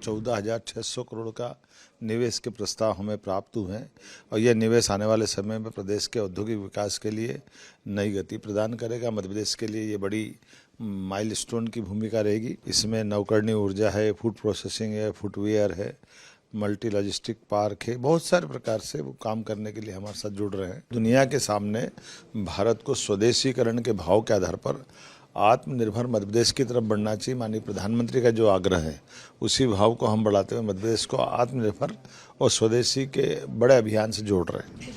14,600 करोड़ का निवेश के प्रस्ताव हमें प्राप्त हुए हैं और यह निवेश आने वाले समय में प्रदेश के औद्योगिक विकास के लिए नई गति प्रदान करेगा। मध्य प्रदेश के लिए ये बड़ी माइलस्टोन की भूमिका रहेगी। इसमें नवकरणीय ऊर्जा है, फूड प्रोसेसिंग है, फुटवियर है, मल्टी लॉजिस्टिक पार्क है, बहुत सारे प्रकार से वो काम करने के लिए हमारे साथ जुड़ रहे हैं। दुनिया के सामने भारत को स्वदेशीकरण के भाव के आधार पर आत्मनिर्भर मध्य प्रदेश की तरफ बढ़ना चाहिए। माननीय प्रधानमंत्री का जो आग्रह है उसी भाव को हम बढ़ाते हुए मध्य प्रदेश को आत्मनिर्भर और स्वदेशी के बड़े अभियान से जोड़ रहे हैं।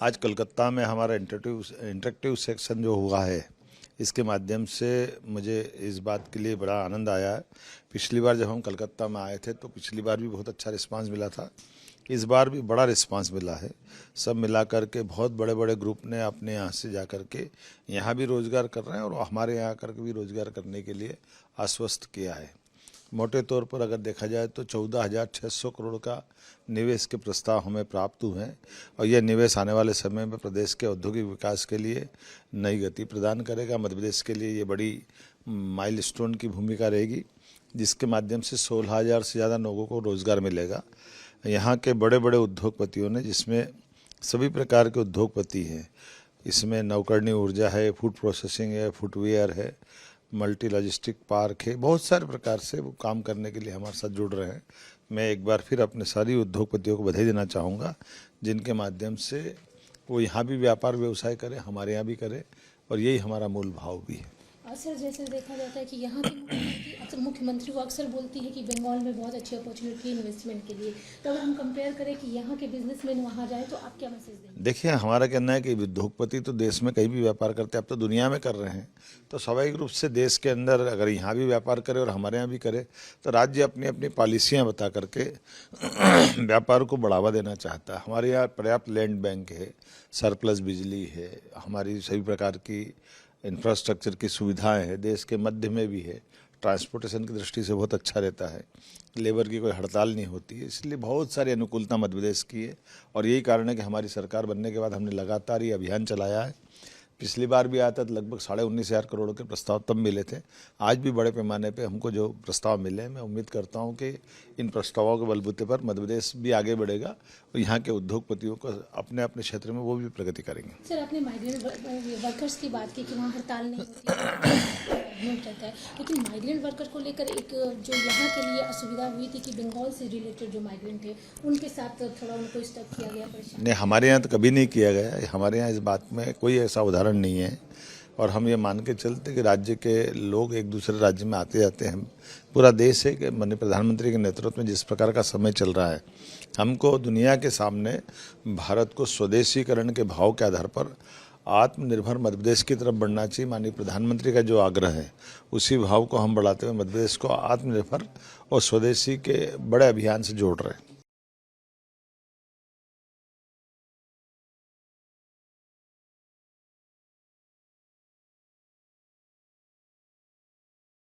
आज कोलकाता में हमारा इंटरेक्टिव सेक्शन जो हुआ है इसके माध्यम से मुझे इस बात के लिए बड़ा आनंद आया है। पिछली बार जब हम कलकत्ता में आए थे तो पिछली बार भी बहुत अच्छा रिस्पांस मिला था, इस बार भी बड़ा रिस्पांस मिला है। सब मिला करके बहुत बड़े बड़े ग्रुप ने अपने यहाँ से जा कर के यहाँ भी रोजगार कर रहे हैं और हमारे यहाँ करके भी रोजगार करने के लिए आश्वस्त किया है। मोटे तौर पर अगर देखा जाए तो 14,600 करोड़ का निवेश के प्रस्ताव हमें प्राप्त हुए हैं और यह निवेश आने वाले समय में प्रदेश के औद्योगिक विकास के लिए नई गति प्रदान करेगा। मध्य प्रदेश के लिए ये बड़ी माइलस्टोन की भूमिका रहेगी, जिसके माध्यम से 16,000 से ज़्यादा लोगों को रोजगार मिलेगा। यहाँ के बड़े बड़े उद्योगपतियों ने, जिसमें सभी प्रकार के उद्योगपति हैं, इसमें नवकरणीय ऊर्जा है, फूड प्रोसेसिंग है, फुटवियर है, मल्टी लॉजिस्टिक पार्क है, बहुत सारे प्रकार से वो काम करने के लिए हमारे साथ जुड़ रहे हैं। मैं एक बार फिर अपने सारी उद्योगपतियों को बधाई देना चाहूँगा, जिनके माध्यम से वो यहाँ भी व्यापार व्यवसाय करें, हमारे यहाँ भी करें, और यही हमारा मूल भाव भी है। सर, जैसे देखा जाता है कि यहाँ के मुख्यमंत्री वो अक्सर बोलती है कि बंगाल में बहुत अच्छी अपॉर्चुनिटी है इन्वेस्टमेंट के लिए, तो अगर हम कंपेयर करें कि यहाँ के बिजनेसमैन वहाँ जाए तो आप क्या मैसेज देंगे? देखिए, हमारा कहना है कि उद्योगपति तो देश में कहीं भी व्यापार करते हैं, अब तो दुनिया में कर रहे हैं, तो स्वाभाविक रूप से देश के अंदर अगर यहाँ भी व्यापार करे और हमारे यहाँ भी करे तो राज्य अपनी अपनी पॉलिसियाँ बता करके व्यापार को बढ़ावा देना चाहता है। हमारे यहाँ पर्याप्त लैंड बैंक है, सरप्लस बिजली है, हमारी सभी प्रकार की इंफ्रास्ट्रक्चर की सुविधाएं हैं, देश के मध्य में भी है, ट्रांसपोर्टेशन की दृष्टि से बहुत अच्छा रहता है, लेबर की कोई हड़ताल नहीं होती है, इसलिए बहुत सारी अनुकूलता मध्य प्रदेश की है। और यही कारण है कि हमारी सरकार बनने के बाद हमने लगातार ये अभियान चलाया है। पिछली बार भी आया था तो लगभग 19,500 करोड़ के प्रस्ताव तब मिले थे। आज भी बड़े पैमाने पे हमको जो प्रस्ताव मिले हैं, मैं उम्मीद करता हूं कि इन प्रस्तावों के बलबूते पर मध्य प्रदेश भी आगे बढ़ेगा और यहाँ के उद्योगपतियों को अपने अपने क्षेत्र में वो भी प्रगति करेंगे। सर, आपने माइग्रेंट वर्कर्स की बात की कि वहाँ हड़ताल नहीं होती है, लेकिन माइग्रेंट वर्कर को लेकर एक जो यहाँ के लिए असुविधा हुई थी कि बंगाल से रिलेटेड जो माइग्रेंट थे उनके साथ थोड़ा उनको स्टक किया गया। नहीं, हमारे यहाँ तो कभी नहीं किया गया। हमारे यहाँ इस बात में कोई ऐसा उदाहरण नहीं है और हम ये मान के चलते कि राज्य के लोग एक दूसरे राज्य में आते जाते हैं। पूरा देश है कि माननीय प्रधानमंत्री के नेतृत्व में जिस प्रकार का समय चल रहा है, हमको दुनिया के सामने भारत को स्वदेशीकरण के भाव के आधार पर आत्मनिर्भर मध्य प्रदेश की तरफ बढ़ना चाहिए। माननीय प्रधानमंत्री का जो आग्रह है उसी भाव को हम बढ़ाते हुए मध्य प्रदेश को आत्मनिर्भर और स्वदेशी के बड़े अभियान से जोड़ रहे हैं।